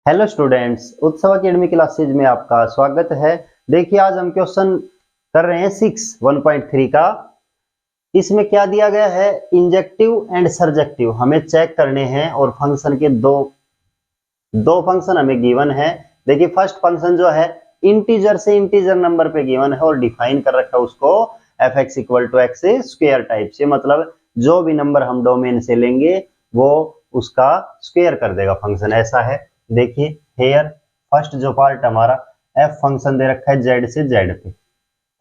Hello students, उत्सव academy classes में आपका स्वागत है। देखिए, आज हम क्वेश्चन कर रहे हैं 1.3 का। इसमें क्या दिया गया है, इंजेक्टिव एंड सर्जेक्टिव हमें चेक करने हैं और फंक्शन के दो फंक्शन हमें गिवन है। देखिए, फर्स्ट फंक्शन जो है इंटीजर से इंटीजर नंबर पे गिवन है और डिफाइन कर रखा है उसको f(x = x) स्क्वायर टाइप से, मतलब जो भी नंबर हम डोमेन से लेंगे वो उसका स्क्वायर कर देगा फंक्शन, ऐसा है। देखिए हेयर फर्स्ट जो पार्ट हमारा f फंक्शन दे रखा है z से z पे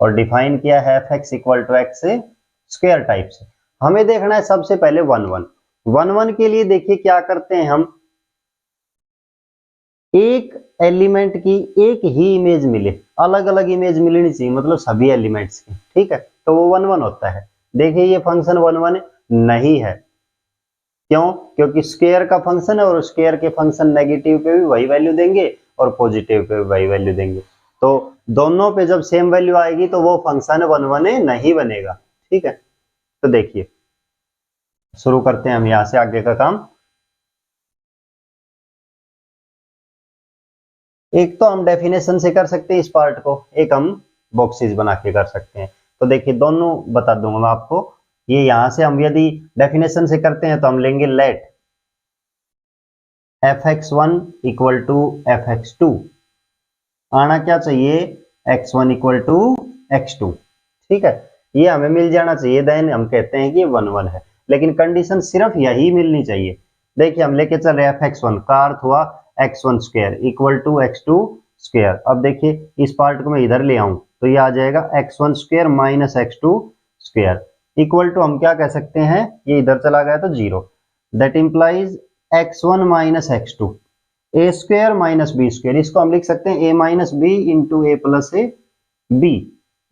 और डिफाइन किया है f(x = x) स्क्वायर टाइप से। हमें देखना है सबसे पहले 1 के लिए। देखिए क्या करते हैं हम, एक एलिमेंट की एक ही इमेज मिले, अलग अलग इमेज मिलनी चाहिए, मतलब सभी एलिमेंट्स की, ठीक है, तो वो 1 होता है। देखिए ये फंक्शन 1 नहीं है, क्यों? क्योंकि स्क्वायर का फंक्शन है और स्क्वायर के फंक्शन नेगेटिव पे भी वही वैल्यू देंगे और पॉजिटिव पे भी वही वैल्यू देंगे, तो दोनों पे जब सेम वैल्यू आएगी तो वो फंक्शन 1 नहीं बनेगा, ठीक है। तो देखिए शुरू करते हैं हम यहां से आगे का काम। एक तो हम डेफिनेशन से कर सकते हैं इस पार्ट को, एक हम बॉक्सेस बना के कर सकते हैं। तो देखिए दोनों बता दूंगा मैं आपको। ये यहां से हम यदि डेफिनेशन से करते हैं तो हम लेंगे लेट f(x1 = f(x2) आना क्या चाहिए, x1 = x2, ठीक है, ये हमें मिल जाना चाहिए, देन हम कहते हैं कि 1 है। लेकिन कंडीशन सिर्फ यही मिलनी चाहिए। देखिए हम लेके चल रहे हैं f(x1) का अर्थ हुआ x1 स्क्वायर = x2 स्क्वायर। अब देखिए इस पार्ट को मैं इधर ले आऊं तो ये आ जाएगा x1 square minus x2 square equal to, हम क्या कह सकते हैं, ये इधर चला गया तो 0, that implies x1 minus x2 A square minus B square. इसको हम लिख सकते हैं a minus B into A plus A B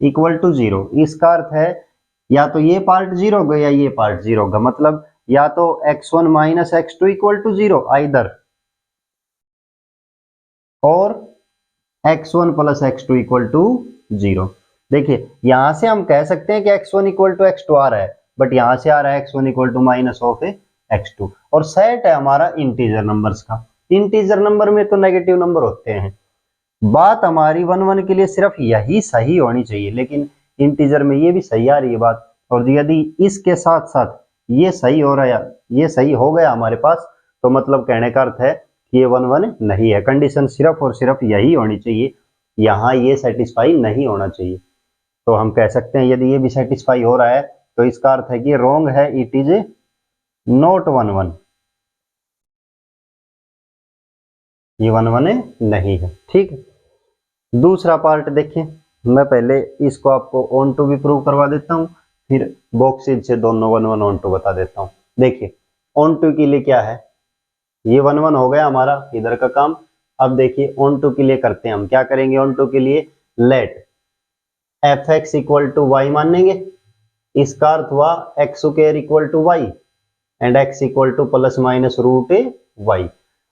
equal to 0। इसका अर्थ है या तो ये पार्ट 0 होगा या ये पार्ट 0 होगा, मतलब या तो x1 minus x2 equal to 0 either, और x1 plus x2 equal to 0। देखिए यहां से हम कह सकते हैं कि x1 = x2 आ रहा है, बट यहां से आ रहा है x1 = माइनस ऑफ x2, और सेट है हमारा इंटीजर नंबर्स का। इंटीजर नंबर में तो नेगेटिव नंबर होते हैं। बात हमारी 1 के लिए सिर्फ यही सही होनी चाहिए, लेकिन इंटीजर में ये भी सही आ रही है बात, और यदि इसके साथ साथ ये सही हो रहा है, ये सही हो गया हमारे पास, तो मतलब कहने का अर्थ है कि ये 1 नहीं है। कंडीशन सिर्फ और सिर्फ यही होनी चाहिए, यहाँ ये सेटिस्फाई नहीं होना चाहिए। तो हम कह सकते हैं यदि ये भी सेटिस्फाई हो रहा है तो इसका अर्थ है कि रॉन्ग है, इट इज नॉट 1, ये 1 नहीं है, ठीक है। दूसरा पार्ट देखिए, मैं पहले इसको आपको ऑन टू भी प्रूव करवा देता हूं, फिर बॉक्सेज से दोनों 1 ऑन टू बता देता हूं। देखिए ऑन टू के लिए क्या है, ये 1 हो गया हमारा इधर का काम। अब देखिए ऑन टू के लिए करते हैं हम, क्या करेंगे ऑन टू के लिए, लेट f(x = y) मानेंगे। इसका अर्थ हुआ x² = y and x = plus minus root y।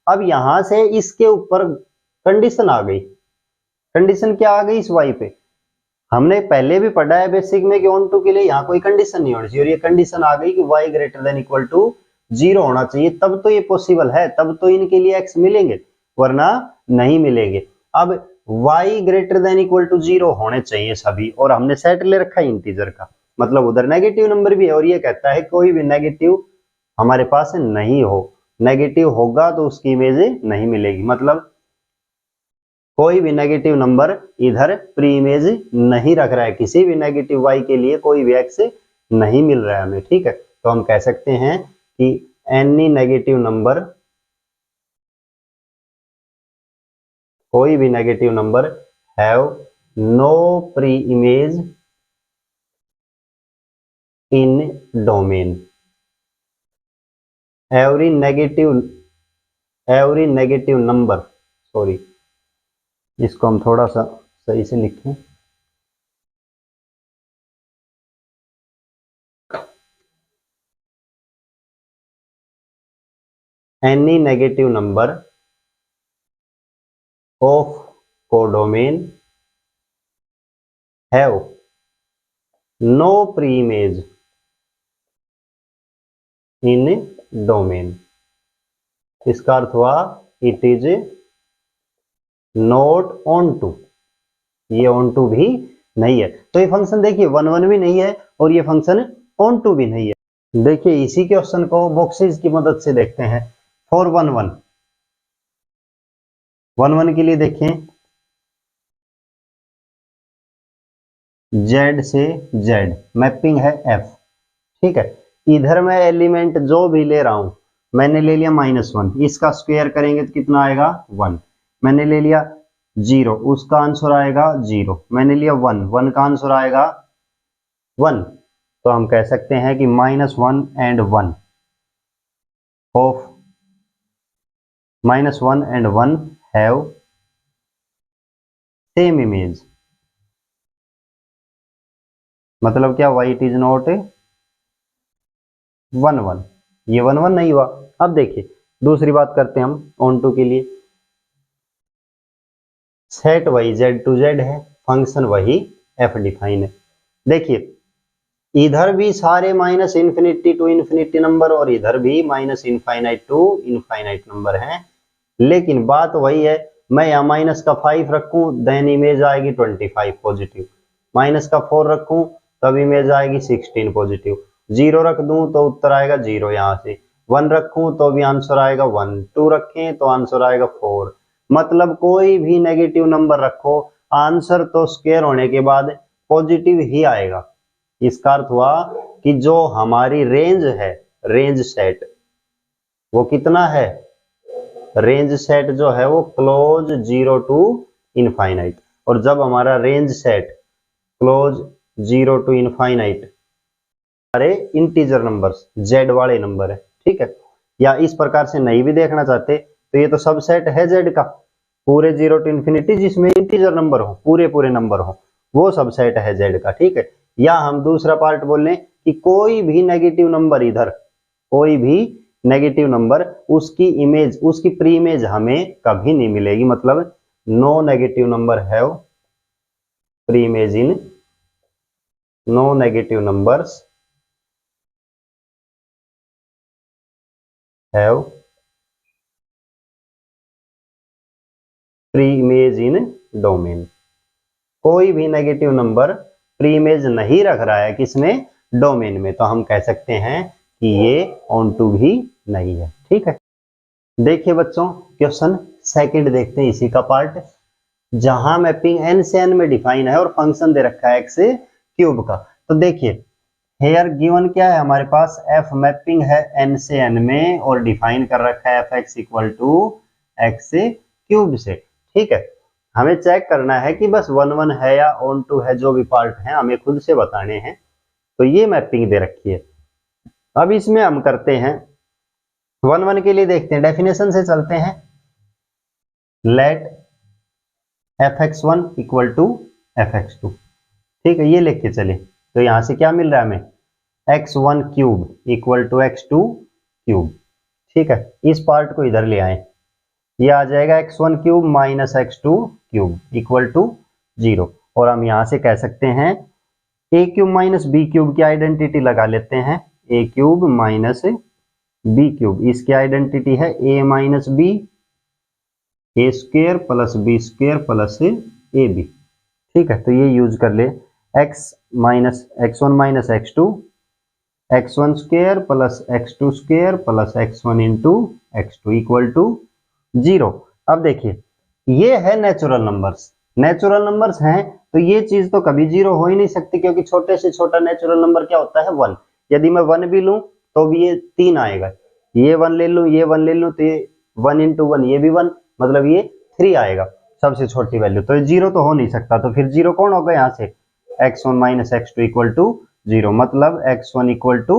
अब यहां से इसके ऊपर कंडीशन आ गई। कंडीशन क्या आ गई इस y पे, हमने पहले भी पढ़ा है बेसिक में कि ऑन टू के लिए यहाँ कोई कंडीशन नहीं होनी चाहिए, और ये कंडीशन आ गई कि y > 0 होना चाहिए, तब तो ये पॉसिबल है, तब तो इनके लिए x मिलेंगे, वरना नहीं मिलेंगे। अब y > 0 होने चाहिए सभी, और हमने सेट ले रखा है इंटीजर का, मतलब उधर नेगेटिव नंबर भी है, और ये कहता है कोई भी नेगेटिव हमारे पास नहीं हो, नेगेटिव होगा तो उसकी इमेज नहीं मिलेगी, मतलब कोई भी नेगेटिव नंबर इधर प्री इमेज नहीं रख रहा है, किसी भी नेगेटिव y के लिए कोई भी x नहीं मिल रहा है हमें, ठीक है। तो हम कह सकते हैं कि एनी नेगेटिव नंबर, कोई भी negative number have no pre image in domain. Every negative number, sorry इसको हम थोड़ा सा सही से लिखें, any negative number of codomain have no pre image in domain. इसका अर्थ हुआ it is not onto, ये ऑन टू भी नहीं है। तो ये फंक्शन देखिए 1 1 भी नहीं है और ये फंक्शन ऑन टू भी नहीं है। देखिए इसी क्वेश्चन को बॉक्सेस की मदद से देखते हैं। फॉर 1 1 1 1 के लिए देखें, Z से Z मैपिंग है F, ठीक है। इधर मैं एलिमेंट जो भी ले रहा हूं, मैंने ले लिया -1, इसका स्क्वायर करेंगे तो कितना आएगा 1। मैंने ले लिया 0, उसका आंसर आएगा 0। मैंने लिया 1, 1 का आंसर आएगा 1। तो हम कह सकते हैं कि -1 and 1 of -1 and 1 have same image. मतलब क्या, वाई इट इज नॉट 1 1, ये 1 1 नहीं हुआ। अब देखिए दूसरी बात करते हैं हम ऑन टू के लिए। सेट वही Z टू Z है, फंक्शन वही F डिफाइन है। देखिए इधर भी सारे -इन्फिनिटी टू इन्फिनिटी नंबर और इधर भी -इनफाइनाइट टू इनफाइनाइट नंबर हैं, लेकिन बात वही है। मैं यहाँ माइनस का 5 रखूं देन इमेज आएगी 25 पॉजिटिव, माइनस का 4 रखूं तब इमेज आएगी 16 पॉजिटिव, 0 रख दूं तो उत्तर आएगा 0 यहाँ से, 1 रखूं तो भी आंसर आएगा 1, 2 रखें तो आंसर आएगा 4। मतलब कोई भी नेगेटिव नंबर रखो, आंसर तो स्क्वायर होने के बाद पॉजिटिव ही आएगा। इसका अर्थ हुआ कि जो हमारी रेंज है, रेंज सेट वो कितना है, रेंज सेट जो है वो क्लोज 0 टू इनफाइनाइट। और जब हमारा range set close 0 to infinite सारे इंटीजर नंबर्स Z वाले नंबर है, ठीक है। या इस प्रकार से नहीं भी देखना चाहते तो ये तो सबसेट है Z का, पूरे 0 टू इन्फिनिटी जिसमें इंटीजर नंबर हो, पूरे पूरे नंबर हो, वो सबसेट है Z का, ठीक है। या हम दूसरा पार्ट बोल लें कि कोई भी नेगेटिव नंबर, इधर कोई भी नेगेटिव नंबर, उसकी इमेज, उसकी प्री इमेज हमें कभी नहीं मिलेगी। मतलब no negative number have pre image in, no negative numbers have pre image in domain. कोई भी नेगेटिव नंबर प्री इमेज नहीं रख रहा है किसमें, डोमेन में, तो हम कह सकते हैं कि ये ऑन टू भी नहीं है, ठीक है। देखिए बच्चों क्वेश्चन सेकंड देखते हैं इसी का पार्ट, जहां मैपिंग n से n में डिफाइन है और फंक्शन दे रखा है x क्यूब का। तो देखिए हेयर गिवन क्या है हमारे पास, f मैपिंग है n से n में और डिफाइन कर रखा है fx equal to x cube से, ठीक है। हमें चेक करना है कि बस 1 1 है या ऑन टू है, जो भी पार्ट है हमें खुद से बताने हैं। तो ये मैपिंग दे रखी है। अब इसमें हम करते हैं 1 1 के लिए, देखते हैं डेफिनेशन से चलते हैं। Late fx1 equal to fx2, ठीक है, ये लिख के चले। तो यहां से क्या मिल रहा है हमें, x1 cube equal to x2 cube, ठीक है। इस पार्ट को इधर ले आए, ये आ जाएगा x1 cube minus x2 cube equal to 0। और हम यहां से कह सकते हैं a cube minus b cube की आइडेंटिटी लगा लेते हैं, a cube minus b cube, इसकी आइडेंटिटी है a minus B, A square plus B square plus A B, ठीक है। तो ये यूज कर ले, x1 minus x2, x1 square plus x2 square plus x1 into x2 equal to 0। अब देखिए ये है नेचुरल नंबर्स, नेचुरल नंबर्स हैं तो ये चीज तो कभी 0 हो ही नहीं सकती, क्योंकि छोटे से छोटा नेचुरल नंबर क्या होता है 1। यदि मैं 1 भी लूं तो भी ये 3 आएगा, ये 1 ले लूं, ये 1 ले लूं तो ये 1 इंटू 1, ये भी 1, मतलब ये 3 आएगा सबसे छोटी वैल्यू, तो ये 0 तो हो नहीं सकता। तो फिर 0 कौन होगा यहाँ से, x1 minus x2 equal to 0, मतलब x1 इक्वल टू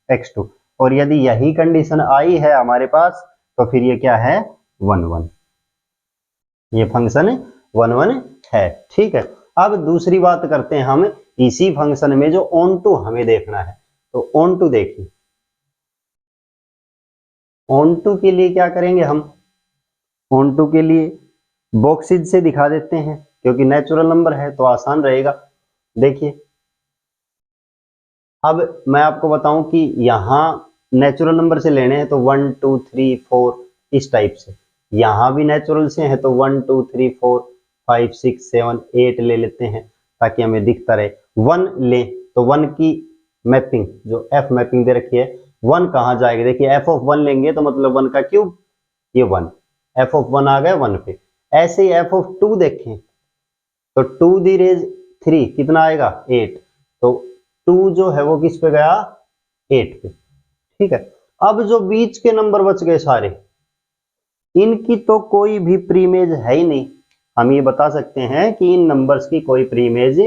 x2। और यदि यही कंडीशन आई है हमारे पास तो फिर ये क्या है 1 1, ये फंक्शन 1 1 है, ठीक है। अब दूसरी बात करते हैं हम इसी फंक्शन में जो ऑन टू हमें देखना है। तो ऑन टू देखिए, ऑन टू के लिए क्या करेंगे हम, ऑन टू के लिए बॉक्सेज से दिखा देते हैं, क्योंकि नेचुरल नंबर है तो आसान रहेगा। देखिए अब मैं आपको बताऊं कि यहां नेचुरल नंबर से लेने हैं तो 1 2 3 4 इस टाइप से, यहाँ भी नेचुरल से है तो 1 2 3 4 5 6 7 8 ले लेते हैं ताकि हमें दिखता रहे। 1 ले तो 1 की मैपिंग जो एफ मैपिंग दे रखी है 1 कहाँ जाएगा, देखिए एफ ऑफ 1 लेंगे तो मतलब 1 का क्यूब, ये 1 एफ ऑफ 1 आ गया 1 पे। ऐसे ही एफ ऑफ 2 देखें तो 2 दी रेज 3 कितना आएगा 8, तो 2 जो है वो किस पे गया 8 पे, ठीक है। अब जो बीच के नंबर बच गए सारे, इनकी तो कोई भी प्रीमेज है ही नहीं। हम ये बता सकते हैं कि इन नंबर्स की कोई प्रीमेज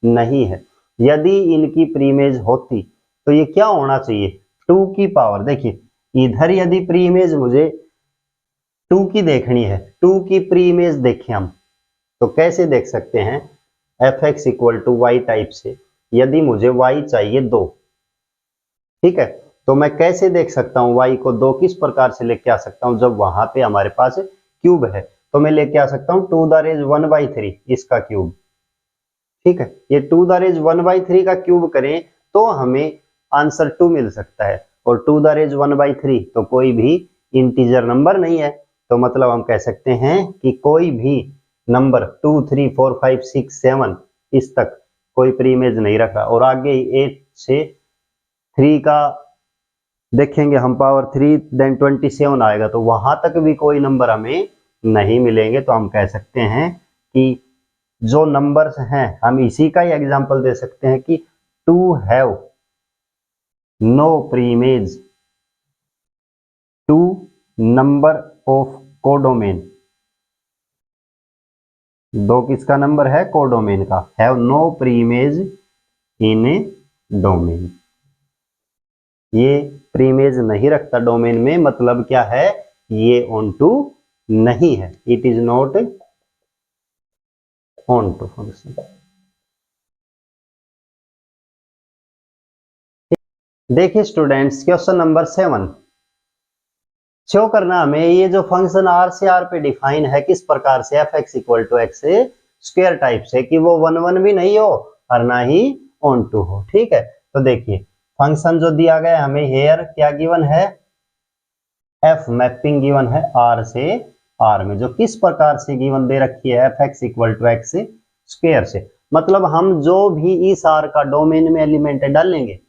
नहीं है। यदि इनकी प्रीमेज होती तो ये क्या होना चाहिए 2 की पावर, देखिए इधर यदि प्रीमेज मुझे 2 की देखनी है, 2 की प्रीमेज देखें हम तो कैसे देख सकते हैं, F X equal to Y type से। यदि मुझे y चाहिए 2, ठीक है, तो मैं कैसे देख सकता हूं y को 2 किस प्रकार से लेके आ सकता हूं, जब वहां पे हमारे पास क्यूब है तो मैं लेके आ सकता हूं 2 द रेज 1/3 इसका क्यूब, ठीक है। ये 2 द रेज 1/3 का क्यूब करें तो हमें आंसर 2 मिल सकता है, और 2 द रेज 1/3 तो कोई भी इंटीजर नंबर नहीं है, तो मतलब हम कह सकते हैं कि कोई भी नंबर 2 3 4 5 6 7 इस तक कोई प्रीमेज नहीं रखा। और आगे 8 से 3 का देखेंगे हम पावर 3 देन 27 आएगा तो वहां तक भी कोई नंबर हमें नहीं मिलेंगे। तो हम कह सकते हैं कि जो नंबर्स हैं, हम इसी का ही एग्जांपल दे सकते हैं कि to have no preimage to number of codomain, 2 किसका नंबर है कोडोमेन का, have no preimage in domain. ये प्रीमेज नहीं रखता डोमेन में, मतलब क्या है ये ऑन टू नहीं है, it is not onto function. देखिए स्टूडेंट्स क्वेश्चन नंबर 7 शो करना हमें ये जो फंक्शन आर से आर पे डिफाइन है किस प्रकार से, F X equal to X square type से, कि वो 1 1 भी नहीं हो और ना ही ऑन टू हो, ठीक है। तो देखिए फंक्शन जो दिया गया है हमें हेयर क्या गिवन है, एफ मैपिंग गिवन है आर से आर में, जो किस प्रकार से गिवन दे रखी है F X equal to X square से। मतलब हम जो भी इस आर का डोमेन में एलिमेंट डालेंगे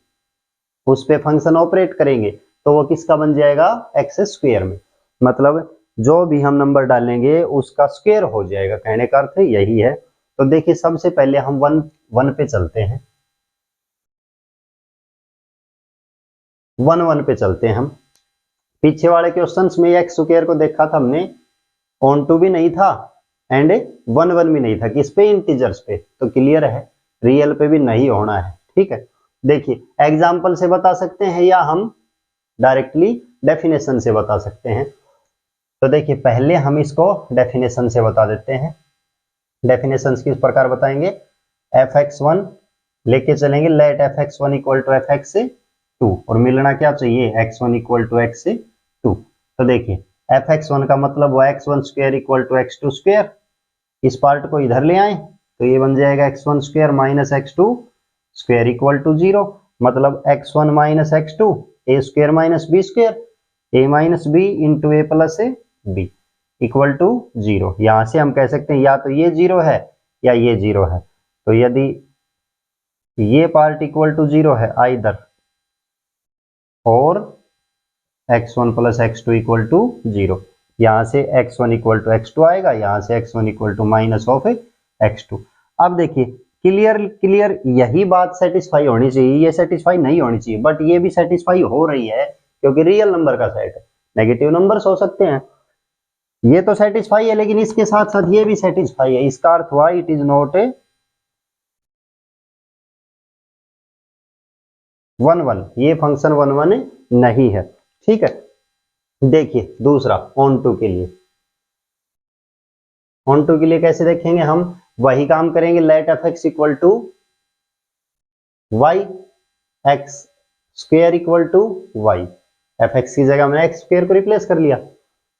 उस पे फंक्शन ऑपरेट करेंगे तो वो किसका बन जाएगा एक्स स्क्वायर में, मतलब जो भी हम नंबर डालेंगे उसका स्क्वायर हो जाएगा, कहने का अर्थ यही है। तो देखिए सबसे पहले हम 1 पे चलते हैं, 1 पे चलते हैं हम। पीछे वाले क्वेश्चंस में एक्स स्क्वायर को देखा था हमने, ऑन टू भी नहीं था एंड 1 1 भी नहीं था, किस पे इंटीजर्स पे, तो क्लियर है रियल पे भी नहीं होना है, ठीक है। देखिए एग्जाम्पल से बता सकते हैं या हम डायरेक्टली डेफिनेशन से बता सकते हैं। तो देखिए पहले हम इसको डेफिनेशन से बता देते हैं। डेफिनेशन किस प्रकार बताएंगे, fx1 लेके चलेंगे, late fx1 equal to fx2, और मिलना क्या चाहिए x1 इक्वल टू x2। तो देखिए fx1 का मतलब वो x1 square equal to x2 square, इस पार्ट को इधर ले आए तो ये बन जाएगा x1 square minus x2 square equal to 0, मतलब x1 minus x2 A square minus B square, A minus B into A plus A B equal to 0। यहां से हम कह सकते हैं या तो ये 0 है या ये 0 है, तो यदि ये पार्ट इक्वल टू 0 है आइदर, और x1 plus x2 equal to 0, यहां से x1 इक्वल टू x2 आएगा, यहां से x1 equal to minus of x2। अब देखिए क्लियर यही बात सेटिस्फाई होनी चाहिए, ये सेटिस्फाई नहीं होनी चाहिए, बट ये भी सेटिस्फाई हो रही है क्योंकि रियल नंबर का सेट है, नेगेटिव नंबर्स हो सकते हैं, ये तो सेटिस्फाई है लेकिन इसके साथ साथ ये भी सेटिस्फाई है। इसका अर्थ हुआ इट इज नॉट 1 1, ये फंक्शन 1 1 नहीं है, ठीक है। देखिए दूसरा ऑन टू के लिए, ऑन टू के लिए कैसे देखेंगे, हम वही काम करेंगे, let F X equal to Y X square equal to Y, F X की जगह मैंने एक्स स्क्वायर को रिप्लेस कर लिया,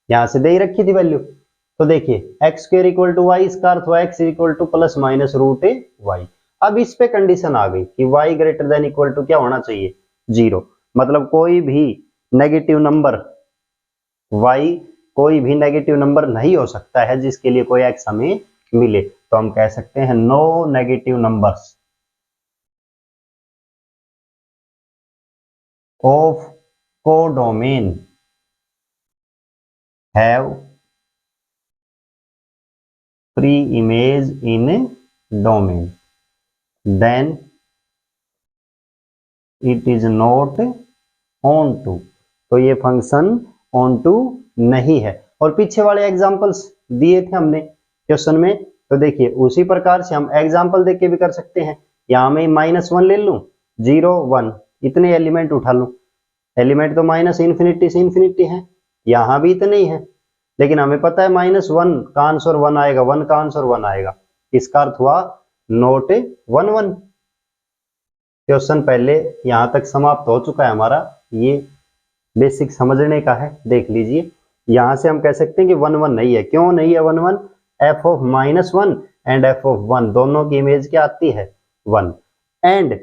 यहां से दे ही रखी थी वैल्यू। तो देखिए X square equal to Y, इसका अर्थ हुआ X equal to plus minus root Y. अब इस पे कंडीशन आ गई कि Y greater than equal to क्या होना चाहिए 0, मतलब कोई भी नेगेटिव नंबर y कोई भी नेगेटिव नंबर नहीं हो सकता है जिसके लिए कोई एक्स हमें मिले, तो हम कह सकते हैं no negative numbers of codomain have pre image in domain, then it is not onto. तो ये फंक्शन ऑन टू नहीं है। और पीछे वाले एग्जांपल्स दिए थे हमने क्वेश्चन में, तो देखिए उसी प्रकार से हम एग्जांपल देख के भी कर सकते हैं। यहां मैं -1 ले लूं, 0 1 इतने एलिमेंट उठा लूं, एलिमेंट तो माइनस इन्फिनिटी से इन्फिनिटी है, यहां भी इतने ही है, लेकिन हमें पता है -1 का आंसर 1 आएगा, 1 का आंसर 1 आएगा, इसका अर्थ हुआ नोट 1 1। क्वेश्चन पहले यहां तक समाप्त हो चुका है हमारा, ये बेसिक समझने का है, देख लीजिए। यहां से हम कह सकते हैं कि 1 1 नहीं है। क्यों नहीं है 1 1? f of -1 and f of 1 दोनों की इमेज क्या आती है 1, एंड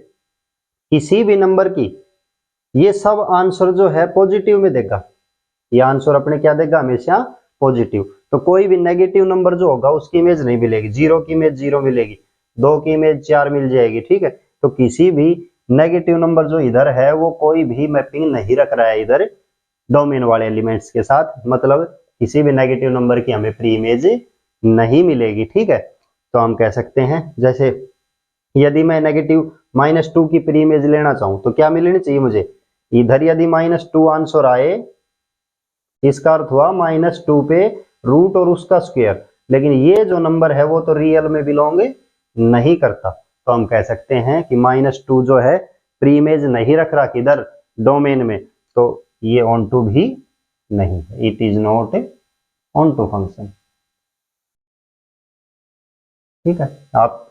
किसी भी नंबर की ये सब आंसर जो है पॉजिटिव में देगा, ये आंसर अपने क्या देगा हमेशा पॉजिटिव। तो कोई भी नेगेटिव नंबर जो होगा उसकी इमेज नहीं मिलेगी, 0 की इमेज 0 मिलेगी, 2 की इमेज 4 मिल जाएगी, ठीक है। तो किसी भी नेगेटिव नंबर जो इधर है वो कोई भी मैपिंग नहीं रख रहा है इधर डोमेन वाले एलिमेंट्स के साथ, मतलब किसी भी नेगेटिव नंबर की हमें प्री इमेज नहीं मिलेगी, ठीक है। तो हम कह सकते हैं जैसे यदि मैं नेगेटिव -2 की प्री इमेज लेना चाहूं तो क्या मिलनी चाहिए मुझे, इधर यदि -2 आंसर आए इसका अर्थ हुआ -2 पे रूट और उसका स्क्वायर, लेकिन ये जो नंबर है वो तो रियल में बिलोंग नहीं करता, तो हम कह सकते हैं कि -2 जो है प्री इमेज नहीं रख रहा किधर डोमेन में, तो ये ऑन टू भी नहीं है, it is not onto function, ठीक है। आप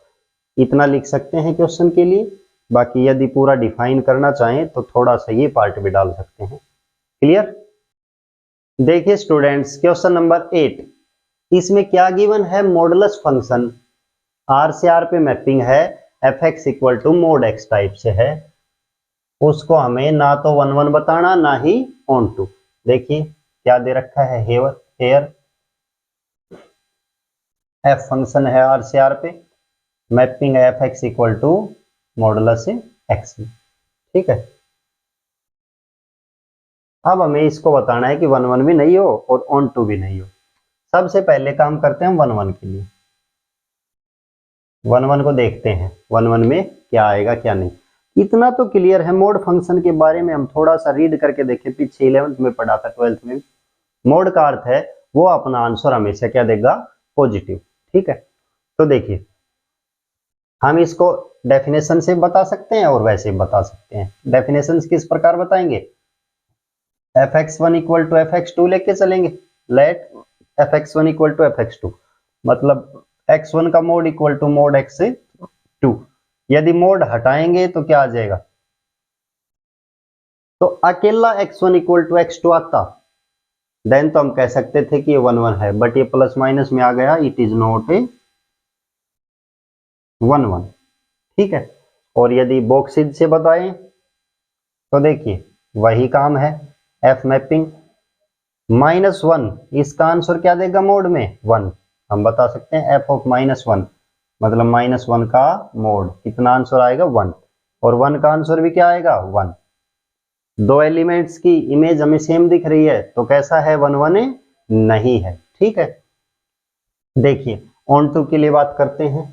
इतना लिख सकते हैं क्वेश्चन के लिए, बाकी यदि पूरा डिफाइन करना चाहें तो थोड़ा सा ये पार्ट भी डाल सकते हैं। क्लियर? देखिए स्टूडेंट्स क्वेश्चन नंबर 8, इसमें क्या गिवन है, मॉडुलस फंक्शन आर से आर पे मैपिंग है, F X equal to mod X type से है, उसको हमें ना तो 1 1 बताना ना ही ऑन टू। देखिए क्या दे रखा है हेयर एफ फंक्शन है आर से आर पे, मैपिंग है F X equal to modulus X, ठीक है। अब हमें इसको बताना है कि 1 1 भी नहीं हो और ऑन टू भी नहीं हो। सबसे पहले काम करते हैं 1 1 के लिए, 1 1 को देखते हैं 1 1 में क्या आएगा क्या नहीं। इतना तो क्लियर है, मोड फंक्शन के बारे में हम थोड़ा सा रीड करके देखें, पीछे 11th में पढ़ा था, 12th में। मोड का अर्थ है वो अपना आंसर हमेशा क्या देगा पॉजिटिव, ठीक है। तो देखिए हम इसको डेफिनेशन से बता सकते हैं और वैसे बता सकते हैं। डेफिनेशन किस प्रकार बताएंगे, fx1 इक्वल टू fx2 लेके चलेंगे, late fx1 equal to fx2, मतलब x1 का mode equal to mode x2। यदि मोड हटाएंगे तो क्या आ जाएगा, तो अकेला x1 इक्वल टू x2 आता, देन तो हम कह सकते थे कि ये 1 1 है, बट ये प्लस माइनस में आ गया, इट इज नॉट 1 1, ठीक है। और यदि बॉक्सेज से बताएं तो देखिए वही काम है, एफ मैपिंग -1, इसका आंसर क्या देगा मोड में 1, हम बता सकते हैं एफ ऑफ -1 मतलब -1 का मोड, कितना आंसर आएगा 1, और 1 का आंसर भी क्या आएगा 1। दो एलिमेंट्स की इमेज हमें सेम दिख रही है तो कैसा है 1 1 नहीं है, ठीक है। देखिए ऑन टू के लिए बात करते हैं,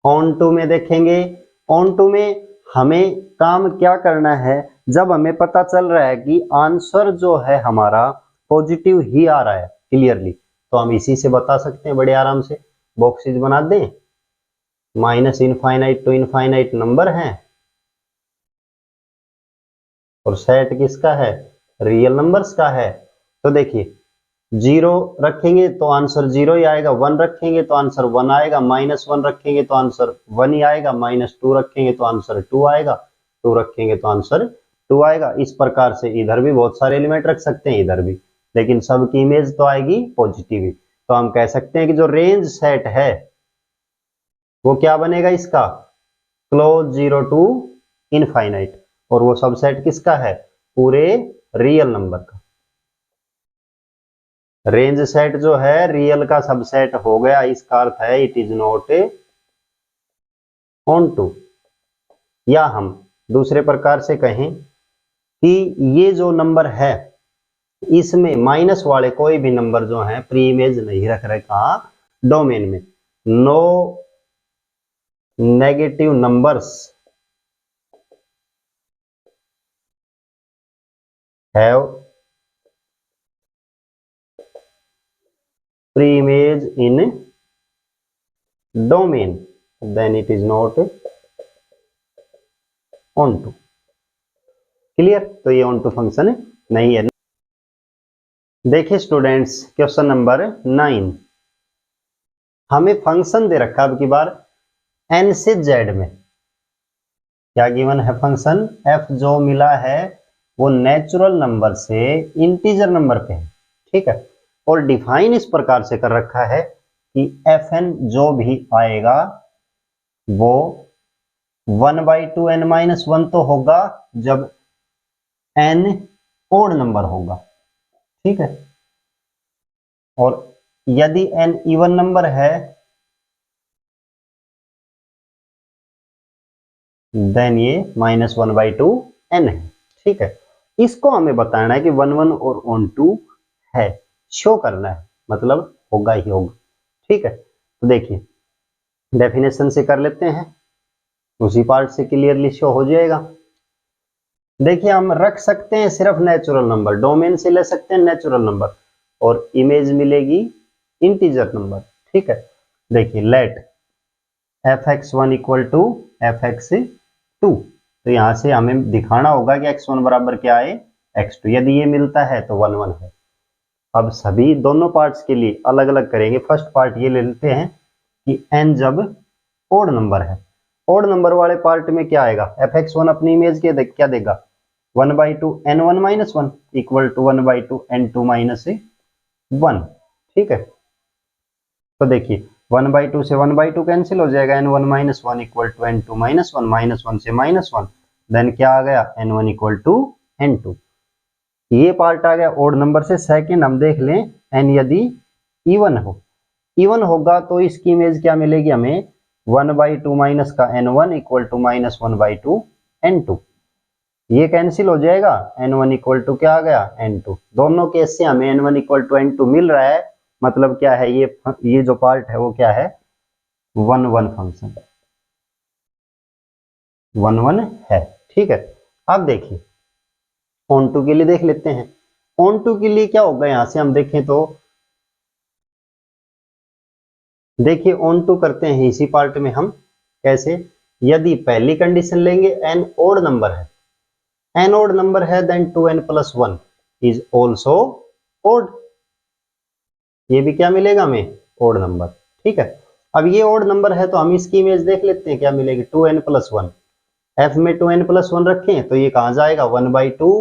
ऑन टू में देखेंगे, ऑन टू में हमें काम क्या करना है, जब हमें पता चल रहा है कि आंसर जो है हमारा पॉजिटिव ही आ रहा है क्लियरली, तो हम इसी से बता सकते हैं बड़े आराम से। बॉक्सेज बना दें, minus infinite to infinite number हैं और सेट किसका है रियल नंबर्स का है, तो देखिए 0 रखेंगे तो आंसर 0 ही आएगा, 1 रखेंगे तो आंसर 1 आएगा, -1 रखेंगे तो आंसर 1 ही आएगा, -2 रखेंगे तो आंसर 2 आएगा, 2 रखेंगे तो आंसर 2 आएगा। इस प्रकार से इधर भी बहुत सारे एलिमेंट रख सकते हैं, इधर भी, लेकिन सबकी इमेज तो आएगी पॉजिटिव ही। तो हम कह सकते हैं कि जो रेंज सेट है वो क्या बनेगा इसका, क्लोज 0 टू इनफाइनाइट, और वो सबसेट किसका है पूरे रियल नंबर का। रेंज सेट जो है रियल का सबसेट हो गया, इसका अर्थ है it is not onto. या हम दूसरे प्रकार से कहें कि ये जो नंबर है इसमें माइनस वाले कोई भी नंबर जो है प्री इमेज नहीं रख रहे, कहा डोमेन में। No negative numbers have pre image in domain then it is not onto. Clear? तो ये ऑन टू फंक्शन नहीं है। देखिए स्टूडेंट्स, क्वेश्चन नंबर 9, हमें फंक्शन दे रखा अब की बार n से z में। क्या गिवन है? फंक्शन f जो मिला है वो नेचुरल नंबर से इंटीजर नंबर पे है, ठीक है। और डिफाइन इस प्रकार से कर रखा है कि fn जो भी आएगा वो 1/2n-1 तो होगा जब n ओड नंबर होगा, ठीक है। और यदि n इवन नंबर है देन ये -1/2n है, ठीक है। इसको हमें बताना है कि 1 1 और ऑन टू है, शो करना है, मतलब होगा ही होगा, ठीक है। तो देखिए डेफिनेशन से कर लेते हैं, उसी पार्ट से क्लियरली शो हो जाएगा। देखिए हम रख सकते हैं सिर्फ नेचुरल नंबर, डोमेन से ले सकते हैं नेचुरल नंबर और इमेज मिलेगी इंटीजर नंबर, ठीक है। देखिए late fx1 equal to fx2, तो यहां से हमें दिखाना होगा कि x1 बराबर क्या है x2। यदि ये मिलता है तो 1 1 है। अब सभी दोनों पार्ट्स के लिए अलग अलग करेंगे। फर्स्ट पार्ट ये ले लेते हैं कि n जब ओड नंबर है, ओड नंबर वाले पार्ट में क्या आएगा, fx1 अपनी इमेज के क्या देगा 1/2n1 - 1 इक्वल टू 1/2n2 - 1, ठीक है। तो देखिए 1/2 से 1/2 कैंसिल हो जाएगा, n1 - 1 इक्वल टू n2 - 1, -1 से -1, देन क्या आ गया n1 इक्वल टू n2। ये पार्ट आ गया ओड नंबर से। सेकंड हम देख लें, n यदि इवन हो, इवन होगा तो इसकी इमेज क्या मिलेगी हमें 1/2 माइनस का n1 इक्वल टू -1/2 n2। ये कैंसिल हो जाएगा, n1 इक्वल टू क्या आ गया n2। दोनों केस से हमें n1 इक्वल टू n2 मिल रहा है, मतलब क्या है ये जो पार्ट है वो क्या है 1 1 फंक्शन 1 1 है, ठीक है। अब देखिए ऑन टू के लिए देख लेते हैं। ऑन टू के लिए क्या होगा, यहां से हम देखें तो देखिए ऑन टू करते हैं इसी पार्ट में हम। कैसे? यदि पहली कंडीशन लेंगे n ओड नंबर है, n ओड नंबर है then 2n + 1 is also odd. ये भी क्या मिलेगा हमें ओड नंबर, ठीक है। अब ये ओड नंबर है तो हम इसकी इमेज देख लेते हैं क्या मिलेगी 2n + 1। f में 2n + 1 रखें तो ये कहां जाएगा 1/2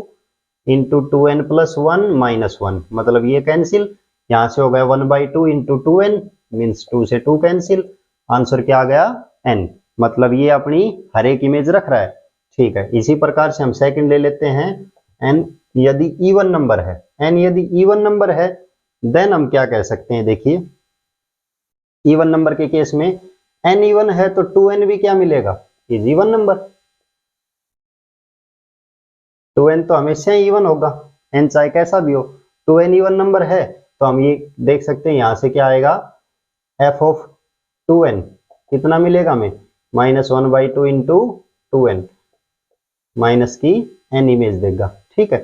इंटू 2n + 1 - 1, मतलब ये कैंसिल। यहां से हो गया 1/2 इंटू 2n मीन्स 2 से 2 कैंसिल, आंसर क्या आ गया n, मतलब ये अपनी हर एक इमेज रख रहा है, ठीक है। इसी प्रकार से हम सेकंड ले लेते हैं, n यदि इवन नंबर है, n यदि इवन नंबर है देन हम क्या कह सकते हैं, देखिए इवन नंबर के केस में n इवन है तो 2n भी क्या मिलेगा इज इवन नंबर। 2n तो हमेशा ही इवन होगा, n चाहे कैसा भी हो। 2n इवन नंबर है तो हम ये देख सकते हैं यहां से क्या आएगा f ऑफ 2n कितना मिलेगा हमें -1/2 इंटू 2n, माइनस की n इमेज देगा, ठीक है।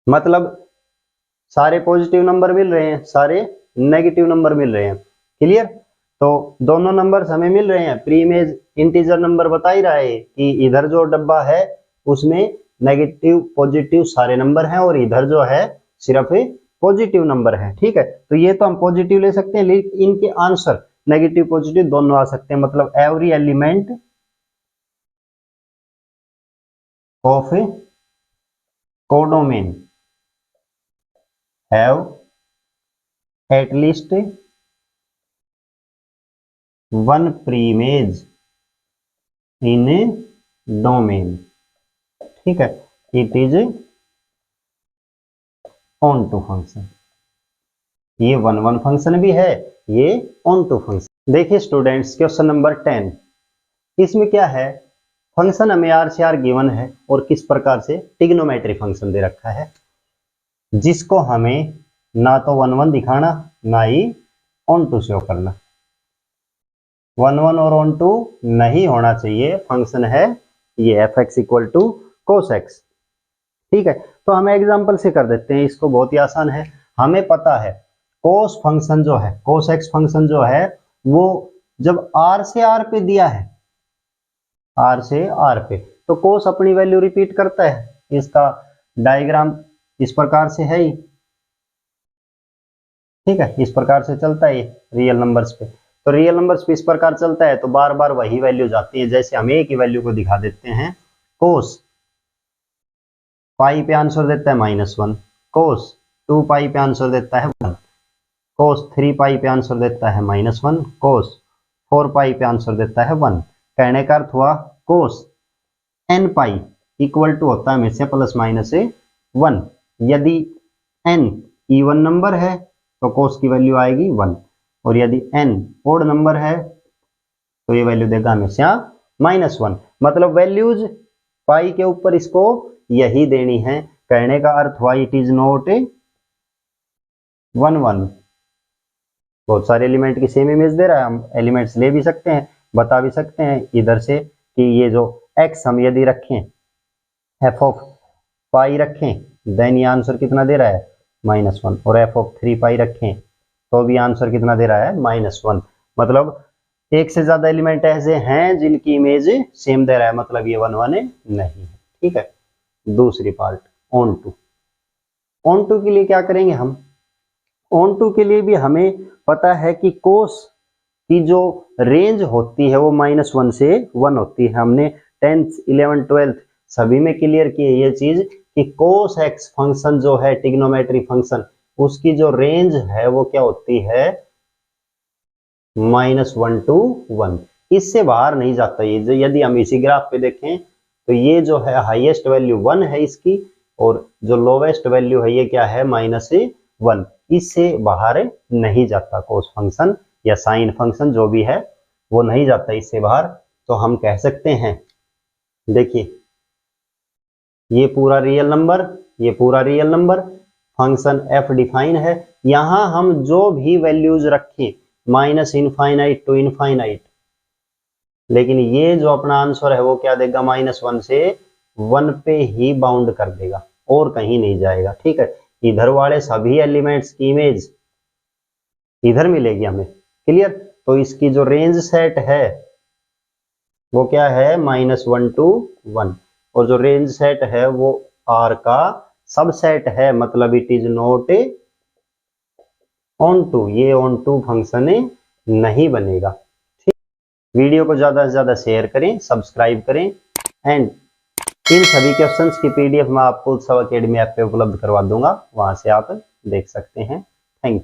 मतलब सारे पॉजिटिव नंबर मिल रहे हैं, सारे नेगेटिव नंबर मिल रहे हैं, क्लियर। तो दोनों नंबर्स हमें मिल रहे हैं, प्री इमेज इंटीजर नंबर बता ही रहा है कि इधर जो डब्बा है उसमें नेगेटिव पॉजिटिव सारे नंबर हैं और इधर जो है सिर्फ पॉजिटिव नंबर है, ठीक है। तो ये तो हम पॉजिटिव ले सकते हैं, लेकिन इनके आंसर नेगेटिव पॉजिटिव दोनों आ सकते हैं, मतलब every element of codomain have at least one preimage in domain, ठीक है। It is onto function. ये वन वन फंक्शन भी है, ये ऑन टू फंक्शन। देखिए स्टूडेंट्स, क्वेश्चन नंबर 10, इसमें क्या है, फंक्शन हमें आर से आर गिवन है और किस प्रकार से ट्रिग्नोमेट्री फंक्शन दे रखा है, जिसको हमें ना तो वन वन दिखाना ना ही ऑन टू शो करना। वन वन और ऑन टू नहीं होना चाहिए। फंक्शन है ये F X equal to cos X. ठीक है, तो हम एग्जांपल से कर देते हैं इसको, बहुत ही आसान है। हमें पता है कोस फंक्शन जो है, कोस एक्स फंक्शन जो है, वो जब आर से आर पे दिया है, आर से आर पे, तो कोस अपनी वैल्यू रिपीट करता है। इसका डायग्राम इस प्रकार से है ही, ठीक है, इस प्रकार से चलता है रियल नंबर्स पे। तो रियल नंबर्स पे इस प्रकार चलता है तो बार बार वही वैल्यू जाती है। जैसे हम एक ही वैल्यू को दिखा देते हैं, कोस पाई पे आंसर देता है -1, कोस 2 पाई पे आंसर देता है 1, कोस 3 पाई पे आंसर देता है -1, कोस 4 पाई पे आंसर देता है 1। कहने का अर्थ हुआ कोस n पाई इक्वल टू होता है हमेशा प्लस माइनस 1। यदि n इवन नंबर है तो कोस की वैल्यू आएगी 1, और यदि n ओड नंबर है तो ये वैल्यू देगा हमेशा -1। मतलब वैल्यूज पाई के ऊपर इसको यही देनी है। कहने का अर्थ हुआ इट इज नॉट 1 1। बहुत सारे एलिमेंट की सेम इमेज दे रहा है, हम एलिमेंट्स ले भी सकते हैं, बता भी सकते हैं इधर से कि ये जो x हम यदि रखें, f ऑफ पाई रखें, देन ये आंसर कितना दे रहा है -1, और f ऑफ 3 पाई रखें तो भी आंसर कितना दे रहा है -1। मतलब एक से ज्यादा एलिमेंट ऐसे हैं जिनकी इमेज सेम दे रहा है, मतलब ये 1 1 नहीं है। ठीक है, दूसरी part onto. Onto के लिए क्या करेंगे हम, ऑन टू के लिए भी हमें पता है कि कोस की जो रेंज होती है वो -1 से 1 होती है। हमने 10th 11th 12th सभी में क्लियर की है ये चीज कि कोस एक्स फंक्शन जो है ट्रिग्नोमेट्री फंक्शन, उसकी जो रेंज है वो क्या होती है -1 to 1, इससे बाहर नहीं जाता ये। यदि हम इसी ग्राफ पे देखें तो ये जो है हाईएस्ट वैल्यू 1 है इसकी, और जो लोवेस्ट वैल्यू है ये क्या है -1। इससे बाहर नहीं जाता कोस फंक्शन या साइन फंक्शन जो भी है वो नहीं जाता इससे बाहर। तो हम कह सकते हैं, देखिए ये पूरा रियल नंबर, ये पूरा real number, function f define है। यहां हम जो भी वैल्यूज रखें -∞ to इनफाइनाइट, लेकिन ये जो अपना आंसर है वो क्या देगा -1 से 1 पे ही बाउंड कर देगा और कहीं नहीं जाएगा। ठीक है, इधर वाले सभी एलिमेंट्स की इमेज इधर मिलेगी हमें, क्लियर। तो इसकी जो रेंज सेट है वो क्या है -1 to 1, और जो रेंज सेट है वो R का सबसेट है, मतलब it is not onto, ये ऑन टू फंक्शन नहीं बनेगा। ठीक, वीडियो को ज्यादा से ज्यादा शेयर करें, सब्सक्राइब करें, एंड इन सभी क्वेश्चंस की PDF मैं आपको उत्सव अकेडमी ऐप पे उपलब्ध करवा दूंगा, वहां से आप देख सकते हैं। Thank you.